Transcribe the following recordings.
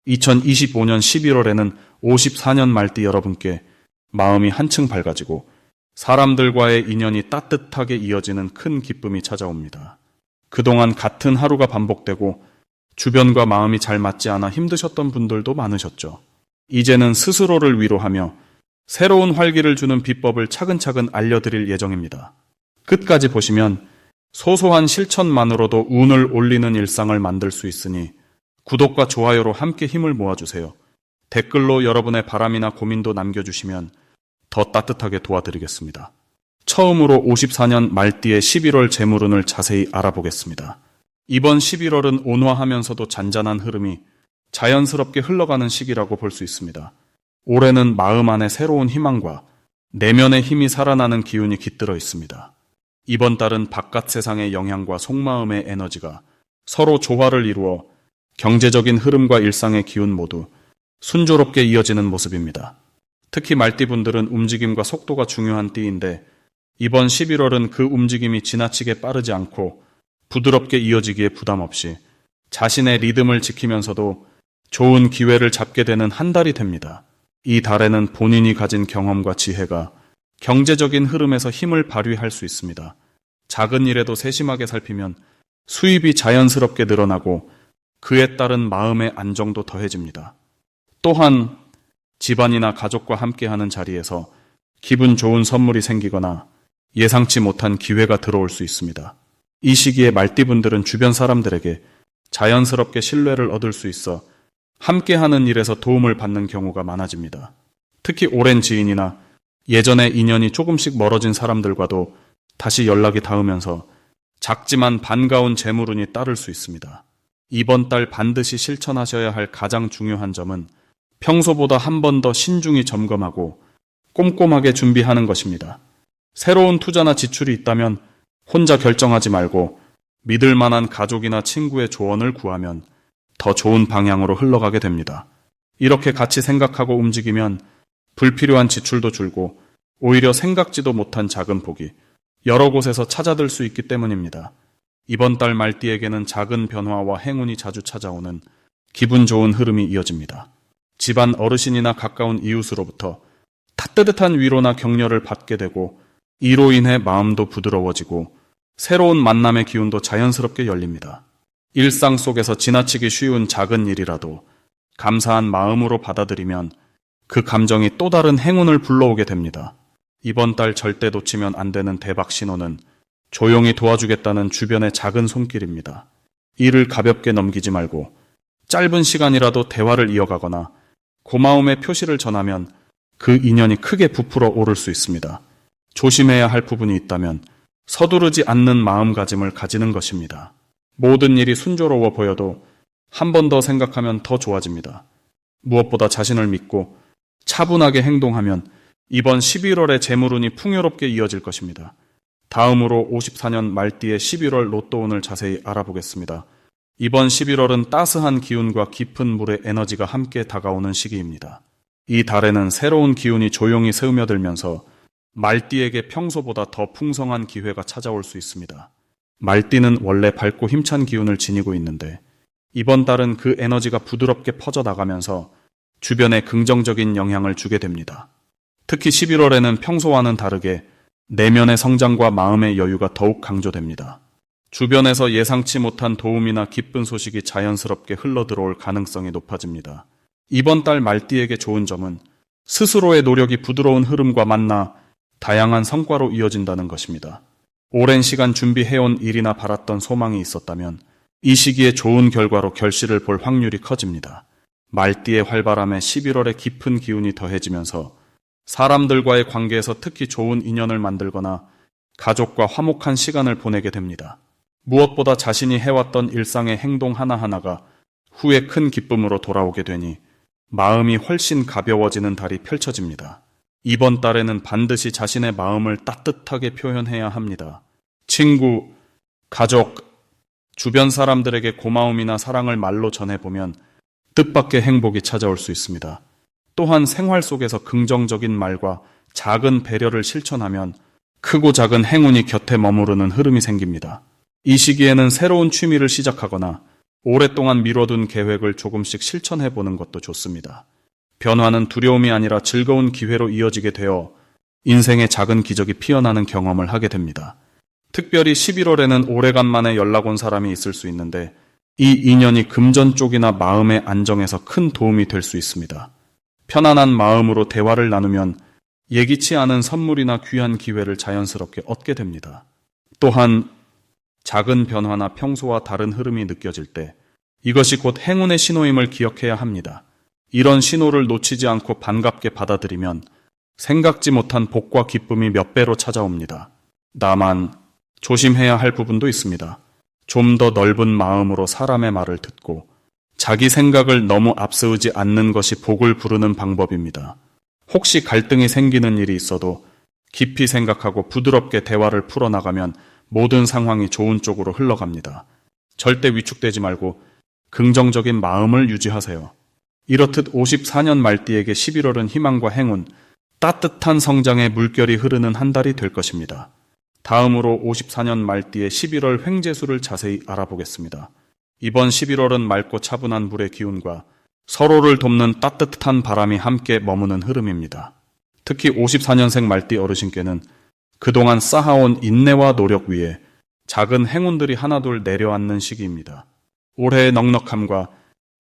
2025년 11월에는 54년 말띠 여러분께 마음이 한층 밝아지고 사람들과의 인연이 따뜻하게 이어지는 큰 기쁨이 찾아옵니다. 그동안 같은 하루가 반복되고 주변과 마음이 잘 맞지 않아 힘드셨던 분들도 많으셨죠. 이제는 스스로를 위로하며 새로운 활기를 주는 비법을 차근차근 알려드릴 예정입니다. 끝까지 보시면 소소한 실천만으로도 운을 올리는 일상을 만들 수 있으니 구독과 좋아요로 함께 힘을 모아주세요. 댓글로 여러분의 바람이나 고민도 남겨주시면 더 따뜻하게 도와드리겠습니다. 처음으로 54년 말띠의 11월 재물운을 자세히 알아보겠습니다. 이번 11월은 온화하면서도 잔잔한 흐름이 자연스럽게 흘러가는 시기라고 볼 수 있습니다. 올해는 마음 안에 새로운 희망과 내면의 힘이 살아나는 기운이 깃들어 있습니다. 이번 달은 바깥 세상의 영향과 속마음의 에너지가 서로 조화를 이루어 경제적인 흐름과 일상의 기운 모두 순조롭게 이어지는 모습입니다. 특히 말띠분들은 움직임과 속도가 중요한 띠인데 이번 11월은 그 움직임이 지나치게 빠르지 않고 부드럽게 이어지기에 부담 없이 자신의 리듬을 지키면서도 좋은 기회를 잡게 되는 한 달이 됩니다. 이 달에는 본인이 가진 경험과 지혜가 경제적인 흐름에서 힘을 발휘할 수 있습니다. 작은 일에도 세심하게 살피면 수입이 자연스럽게 늘어나고 그에 따른 마음의 안정도 더해집니다. 또한 집안이나 가족과 함께하는 자리에서 기분 좋은 선물이 생기거나 예상치 못한 기회가 들어올 수 있습니다. 이 시기에 말띠분들은 주변 사람들에게 자연스럽게 신뢰를 얻을 수 있어 함께하는 일에서 도움을 받는 경우가 많아집니다. 특히 오랜 지인이나 예전에 인연이 조금씩 멀어진 사람들과도 다시 연락이 닿으면서 작지만 반가운 재물운이 따를 수 있습니다. 이번 달 반드시 실천하셔야 할 가장 중요한 점은 평소보다 한 번 더 신중히 점검하고 꼼꼼하게 준비하는 것입니다. 새로운 투자나 지출이 있다면 혼자 결정하지 말고 믿을 만한 가족이나 친구의 조언을 구하면 더 좋은 방향으로 흘러가게 됩니다. 이렇게 같이 생각하고 움직이면 불필요한 지출도 줄고 오히려 생각지도 못한 작은 복이 여러 곳에서 찾아들 수 있기 때문입니다. 이번 달 말띠에게는 작은 변화와 행운이 자주 찾아오는 기분 좋은 흐름이 이어집니다. 집안 어르신이나 가까운 이웃으로부터 따뜻한 위로나 격려를 받게 되고 이로 인해 마음도 부드러워지고 새로운 만남의 기운도 자연스럽게 열립니다. 일상 속에서 지나치기 쉬운 작은 일이라도 감사한 마음으로 받아들이면 그 감정이 또 다른 행운을 불러오게 됩니다. 이번 달 절대 놓치면 안 되는 대박 신호는 조용히 도와주겠다는 주변의 작은 손길입니다. 일을 가볍게 넘기지 말고 짧은 시간이라도 대화를 이어가거나 고마움의 표시를 전하면 그 인연이 크게 부풀어 오를 수 있습니다. 조심해야 할 부분이 있다면 서두르지 않는 마음가짐을 가지는 것입니다. 모든 일이 순조로워 보여도 한 번 더 생각하면 더 좋아집니다. 무엇보다 자신을 믿고 차분하게 행동하면 이번 11월의 재물운이 풍요롭게 이어질 것입니다. 다음으로 54년 말띠의 11월 로또운을 자세히 알아보겠습니다. 이번 11월은 따스한 기운과 깊은 물의 에너지가 함께 다가오는 시기입니다. 이 달에는 새로운 기운이 조용히 스며들면서 말띠에게 평소보다 더 풍성한 기회가 찾아올 수 있습니다. 말띠는 원래 밝고 힘찬 기운을 지니고 있는데 이번 달은 그 에너지가 부드럽게 퍼져나가면서 주변에 긍정적인 영향을 주게 됩니다. 특히 11월에는 평소와는 다르게 내면의 성장과 마음의 여유가 더욱 강조됩니다. 주변에서 예상치 못한 도움이나 기쁜 소식이 자연스럽게 흘러들어올 가능성이 높아집니다. 이번 달 말띠에게 좋은 점은 스스로의 노력이 부드러운 흐름과 만나 다양한 성과로 이어진다는 것입니다. 오랜 시간 준비해온 일이나 바랐던 소망이 있었다면 이 시기에 좋은 결과로 결실을 볼 확률이 커집니다. 말띠의 활발함에 11월에 깊은 기운이 더해지면서 사람들과의 관계에서 특히 좋은 인연을 만들거나 가족과 화목한 시간을 보내게 됩니다. 무엇보다 자신이 해왔던 일상의 행동 하나하나가 후에 큰 기쁨으로 돌아오게 되니 마음이 훨씬 가벼워지는 달이 펼쳐집니다. 이번 달에는 반드시 자신의 마음을 따뜻하게 표현해야 합니다. 친구, 가족, 주변 사람들에게 고마움이나 사랑을 말로 전해보면 뜻밖의 행복이 찾아올 수 있습니다. 또한 생활 속에서 긍정적인 말과 작은 배려를 실천하면 크고 작은 행운이 곁에 머무르는 흐름이 생깁니다. 이 시기에는 새로운 취미를 시작하거나 오랫동안 미뤄둔 계획을 조금씩 실천해보는 것도 좋습니다. 변화는 두려움이 아니라 즐거운 기회로 이어지게 되어 인생의 작은 기적이 피어나는 경험을 하게 됩니다. 특별히 11월에는 오래간만에 연락 온 사람이 있을 수 있는데 이 인연이 금전 쪽이나 마음의 안정에서 큰 도움이 될 수 있습니다. 편안한 마음으로 대화를 나누면 예기치 않은 선물이나 귀한 기회를 자연스럽게 얻게 됩니다. 또한 작은 변화나 평소와 다른 흐름이 느껴질 때 이것이 곧 행운의 신호임을 기억해야 합니다. 이런 신호를 놓치지 않고 반갑게 받아들이면 생각지 못한 복과 기쁨이 몇 배로 찾아옵니다. 다만 조심해야 할 부분도 있습니다. 좀 더 넓은 마음으로 사람의 말을 듣고 자기 생각을 너무 앞세우지 않는 것이 복을 부르는 방법입니다. 혹시 갈등이 생기는 일이 있어도 깊이 생각하고 부드럽게 대화를 풀어나가면 모든 상황이 좋은 쪽으로 흘러갑니다. 절대 위축되지 말고 긍정적인 마음을 유지하세요. 이렇듯 54년 말띠에게 11월은 희망과 행운, 따뜻한 성장의 물결이 흐르는 한 달이 될 것입니다. 다음으로 54년 말띠의 11월 횡재수를 자세히 알아보겠습니다. 이번 11월은 맑고 차분한 물의 기운과 서로를 돕는 따뜻한 바람이 함께 머무는 흐름입니다. 특히 54년생 말띠 어르신께는 그동안 쌓아온 인내와 노력 위에 작은 행운들이 하나둘 내려앉는 시기입니다. 올해의 넉넉함과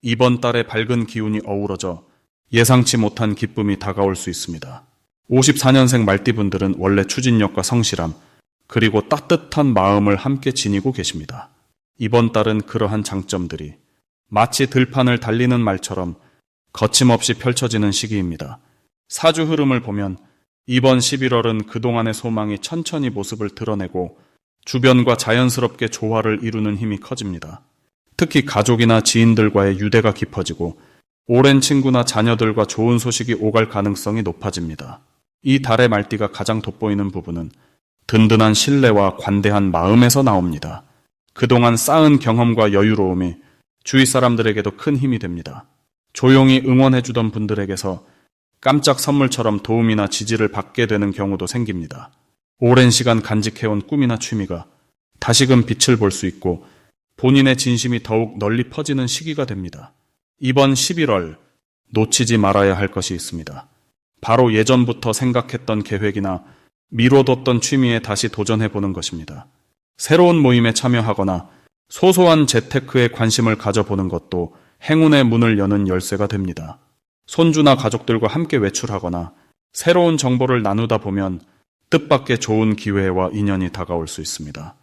이번 달의 밝은 기운이 어우러져 예상치 못한 기쁨이 다가올 수 있습니다. 54년생 말띠분들은 원래 추진력과 성실함, 그리고 따뜻한 마음을 함께 지니고 계십니다. 이번 달은 그러한 장점들이 마치 들판을 달리는 말처럼 거침없이 펼쳐지는 시기입니다. 사주 흐름을 보면 이번 11월은 그동안의 소망이 천천히 모습을 드러내고 주변과 자연스럽게 조화를 이루는 힘이 커집니다. 특히 가족이나 지인들과의 유대가 깊어지고 오랜 친구나 자녀들과 좋은 소식이 오갈 가능성이 높아집니다. 이 달의 말띠가 가장 돋보이는 부분은 든든한 신뢰와 관대한 마음에서 나옵니다. 그동안 쌓은 경험과 여유로움이 주위 사람들에게도 큰 힘이 됩니다. 조용히 응원해주던 분들에게서 깜짝 선물처럼 도움이나 지지를 받게 되는 경우도 생깁니다. 오랜 시간 간직해온 꿈이나 취미가 다시금 빛을 볼 수 있고 본인의 진심이 더욱 널리 퍼지는 시기가 됩니다. 이번 11월 놓치지 말아야 할 것이 있습니다. 바로 예전부터 생각했던 계획이나 미뤄뒀던 취미에 다시 도전해보는 것입니다. 새로운 모임에 참여하거나 소소한 재테크에 관심을 가져보는 것도 행운의 문을 여는 열쇠가 됩니다. 손주나 가족들과 함께 외출하거나 새로운 정보를 나누다 보면 뜻밖의 좋은 기회와 인연이 다가올 수 있습니다.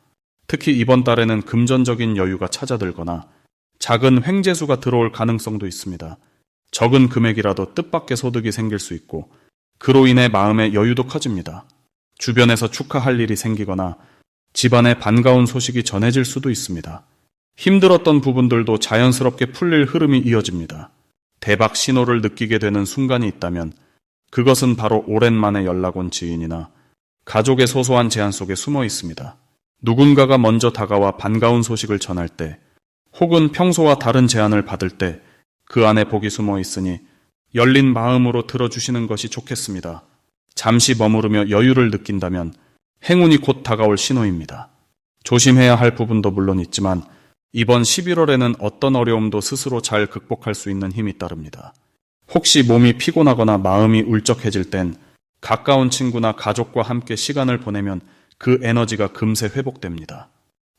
특히 이번 달에는 금전적인 여유가 찾아들거나 작은 횡재수가 들어올 가능성도 있습니다. 적은 금액이라도 뜻밖의 소득이 생길 수 있고 그로 인해 마음의 여유도 커집니다. 주변에서 축하할 일이 생기거나 집안에 반가운 소식이 전해질 수도 있습니다. 힘들었던 부분들도 자연스럽게 풀릴 흐름이 이어집니다. 대박 신호를 느끼게 되는 순간이 있다면 그것은 바로 오랜만에 연락 온 지인이나 가족의 소소한 제안 속에 숨어 있습니다. 누군가가 먼저 다가와 반가운 소식을 전할 때 혹은 평소와 다른 제안을 받을 때 그 안에 복이 숨어 있으니 열린 마음으로 들어주시는 것이 좋겠습니다. 잠시 머무르며 여유를 느낀다면 행운이 곧 다가올 신호입니다. 조심해야 할 부분도 물론 있지만 이번 11월에는 어떤 어려움도 스스로 잘 극복할 수 있는 힘이 따릅니다. 혹시 몸이 피곤하거나 마음이 울적해질 땐 가까운 친구나 가족과 함께 시간을 보내면 그 에너지가 금세 회복됩니다.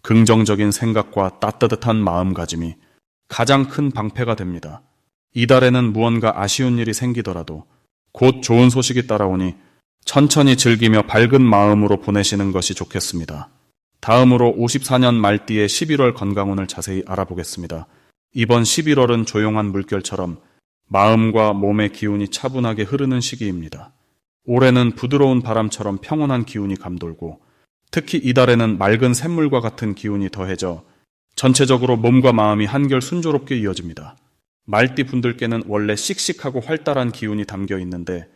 긍정적인 생각과 따뜻한 마음가짐이 가장 큰 방패가 됩니다. 이달에는 무언가 아쉬운 일이 생기더라도 곧 좋은 소식이 따라오니 천천히 즐기며 밝은 마음으로 보내시는 것이 좋겠습니다. 다음으로 54년 말띠의 11월 건강운을 자세히 알아보겠습니다. 이번 11월은 조용한 물결처럼 마음과 몸의 기운이 차분하게 흐르는 시기입니다. 올해는 부드러운 바람처럼 평온한 기운이 감돌고 특히 이달에는 맑은 샘물과 같은 기운이 더해져 전체적으로 몸과 마음이 한결 순조롭게 이어집니다. 말띠 분들께는 원래 씩씩하고 활달한 기운이 담겨 있는데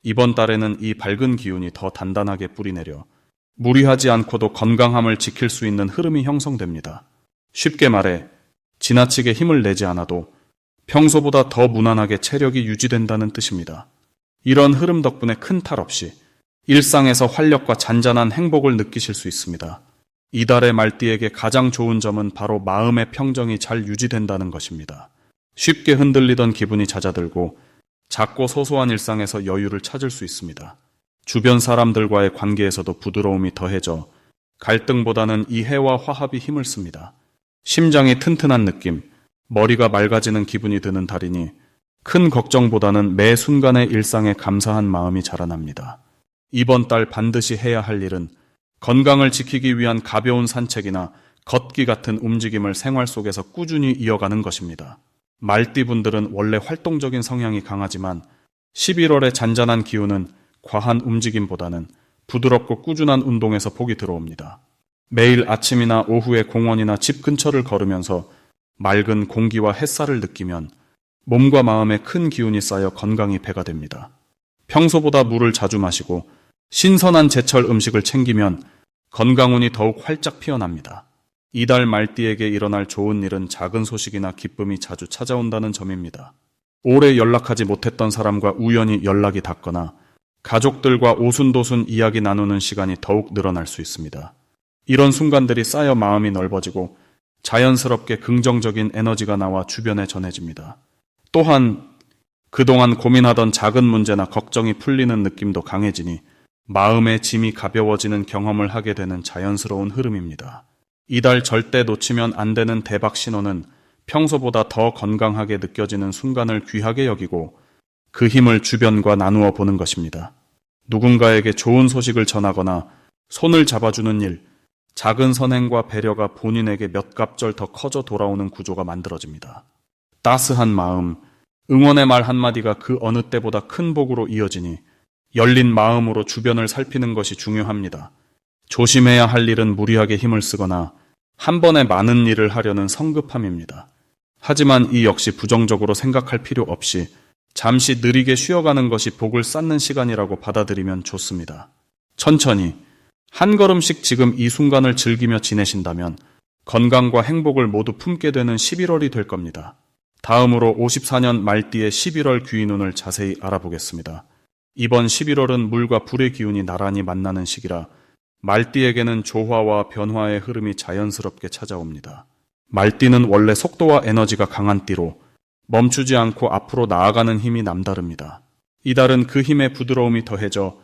이번 달에는 이 밝은 기운이 더 단단하게 뿌리내려 무리하지 않고도 건강함을 지킬 수 있는 흐름이 형성됩니다. 쉽게 말해 지나치게 힘을 내지 않아도 평소보다 더 무난하게 체력이 유지된다는 뜻입니다. 이런 흐름 덕분에 큰 탈 없이 일상에서 활력과 잔잔한 행복을 느끼실 수 있습니다. 이달의 말띠에게 가장 좋은 점은 바로 마음의 평정이 잘 유지된다는 것입니다. 쉽게 흔들리던 기분이 잦아들고 작고 소소한 일상에서 여유를 찾을 수 있습니다. 주변 사람들과의 관계에서도 부드러움이 더해져 갈등보다는 이해와 화합이 힘을 씁니다. 심장이 튼튼한 느낌, 머리가 맑아지는 기분이 드는 달이니 큰 걱정보다는 매 순간의 일상에 감사한 마음이 자라납니다. 이번 달 반드시 해야 할 일은 건강을 지키기 위한 가벼운 산책이나 걷기 같은 움직임을 생활 속에서 꾸준히 이어가는 것입니다. 말띠분들은 원래 활동적인 성향이 강하지만 11월의 잔잔한 기운은 과한 움직임보다는 부드럽고 꾸준한 운동에서 복이 들어옵니다. 매일 아침이나 오후에 공원이나 집 근처를 걸으면서 맑은 공기와 햇살을 느끼면 몸과 마음에 큰 기운이 쌓여 건강이 배가 됩니다. 평소보다 물을 자주 마시고 신선한 제철 음식을 챙기면 건강운이 더욱 활짝 피어납니다. 이달 말띠에게 일어날 좋은 일은 작은 소식이나 기쁨이 자주 찾아온다는 점입니다. 오래 연락하지 못했던 사람과 우연히 연락이 닿거나 가족들과 오순도순 이야기 나누는 시간이 더욱 늘어날 수 있습니다. 이런 순간들이 쌓여 마음이 넓어지고 자연스럽게 긍정적인 에너지가 나와 주변에 전해집니다. 또한 그동안 고민하던 작은 문제나 걱정이 풀리는 느낌도 강해지니 마음의 짐이 가벼워지는 경험을 하게 되는 자연스러운 흐름입니다. 이달 절대 놓치면 안 되는 대박 신호는 평소보다 더 건강하게 느껴지는 순간을 귀하게 여기고 그 힘을 주변과 나누어 보는 것입니다. 누군가에게 좋은 소식을 전하거나 손을 잡아주는 일, 작은 선행과 배려가 본인에게 몇 갑절 더 커져 돌아오는 구조가 만들어집니다. 따스한 마음, 응원의 말 한마디가 그 어느 때보다 큰 복으로 이어지니 열린 마음으로 주변을 살피는 것이 중요합니다. 조심해야 할 일은 무리하게 힘을 쓰거나 한 번에 많은 일을 하려는 성급함입니다. 하지만 이 역시 부정적으로 생각할 필요 없이 잠시 느리게 쉬어가는 것이 복을 쌓는 시간이라고 받아들이면 좋습니다. 천천히 한 걸음씩 지금 이 순간을 즐기며 지내신다면 건강과 행복을 모두 품게 되는 11월이 될 겁니다. 다음으로 54년 말띠의 11월 귀인운을 자세히 알아보겠습니다. 이번 11월은 물과 불의 기운이 나란히 만나는 시기라 말띠에게는 조화와 변화의 흐름이 자연스럽게 찾아옵니다. 말띠는 원래 속도와 에너지가 강한 띠로 멈추지 않고 앞으로 나아가는 힘이 남다릅니다. 이달은 그 힘의 부드러움이 더해져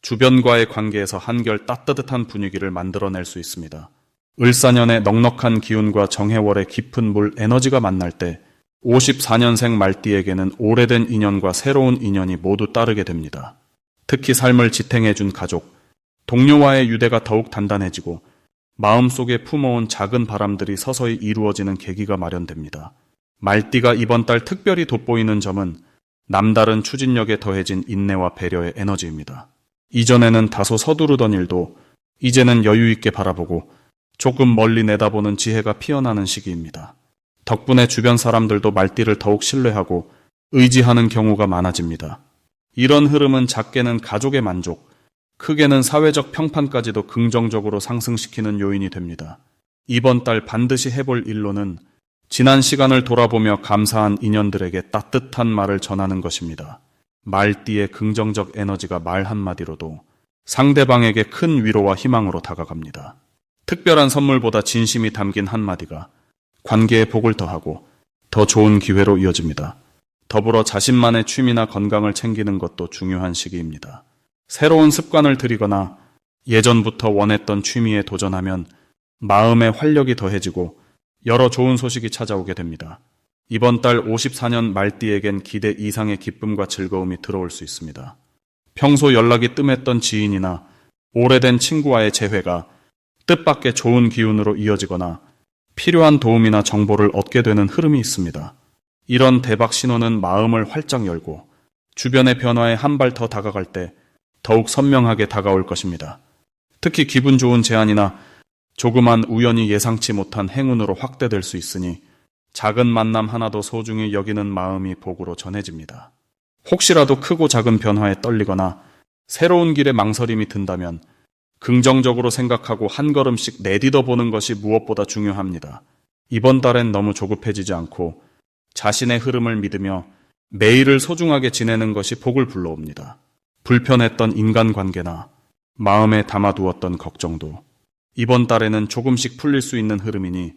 주변과의 관계에서 한결 따뜻한 분위기를 만들어낼 수 있습니다. 을사년의 넉넉한 기운과 정해월의 깊은 물 에너지가 만날 때 54년생 말띠에게는 오래된 인연과 새로운 인연이 모두 따르게 됩니다. 특히 삶을 지탱해준 가족, 동료와의 유대가 더욱 단단해지고 마음속에 품어온 작은 바람들이 서서히 이루어지는 계기가 마련됩니다. 말띠가 이번 달 특별히 돋보이는 점은 남다른 추진력에 더해진 인내와 배려의 에너지입니다. 이전에는 다소 서두르던 일도 이제는 여유 있게 바라보고 조금 멀리 내다보는 지혜가 피어나는 시기입니다. 덕분에 주변 사람들도 말띠를 더욱 신뢰하고 의지하는 경우가 많아집니다. 이런 흐름은 작게는 가족의 만족, 크게는 사회적 평판까지도 긍정적으로 상승시키는 요인이 됩니다. 이번 달 반드시 해볼 일로는 지난 시간을 돌아보며 감사한 인연들에게 따뜻한 말을 전하는 것입니다. 말띠의 긍정적 에너지가 말 한마디로도 상대방에게 큰 위로와 희망으로 다가갑니다. 특별한 선물보다 진심이 담긴 한마디가 관계의 복을 더하고 더 좋은 기회로 이어집니다. 더불어 자신만의 취미나 건강을 챙기는 것도 중요한 시기입니다. 새로운 습관을 들이거나 예전부터 원했던 취미에 도전하면 마음의 활력이 더해지고 여러 좋은 소식이 찾아오게 됩니다. 이번 달 54년 말띠에겐 기대 이상의 기쁨과 즐거움이 들어올 수 있습니다. 평소 연락이 뜸했던 지인이나 오래된 친구와의 재회가 뜻밖의 좋은 기운으로 이어지거나 필요한 도움이나 정보를 얻게 되는 흐름이 있습니다. 이런 대박 신호는 마음을 활짝 열고 주변의 변화에 한 발 더 다가갈 때 더욱 선명하게 다가올 것입니다. 특히 기분 좋은 제안이나 조그만 우연히 예상치 못한 행운으로 확대될 수 있으니 작은 만남 하나도 소중히 여기는 마음이 복으로 전해집니다. 혹시라도 크고 작은 변화에 떨리거나 새로운 길에 망설임이 든다면 긍정적으로 생각하고 한 걸음씩 내딛어 보는 것이 무엇보다 중요합니다. 이번 달엔 너무 조급해지지 않고 자신의 흐름을 믿으며 매일을 소중하게 지내는 것이 복을 불러옵니다. 불편했던 인간관계나 마음에 담아두었던 걱정도 이번 달에는 조금씩 풀릴 수 있는 흐름이니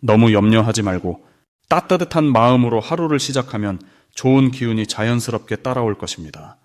너무 염려하지 말고 따뜻한 마음으로 하루를 시작하면 좋은 기운이 자연스럽게 따라올 것입니다.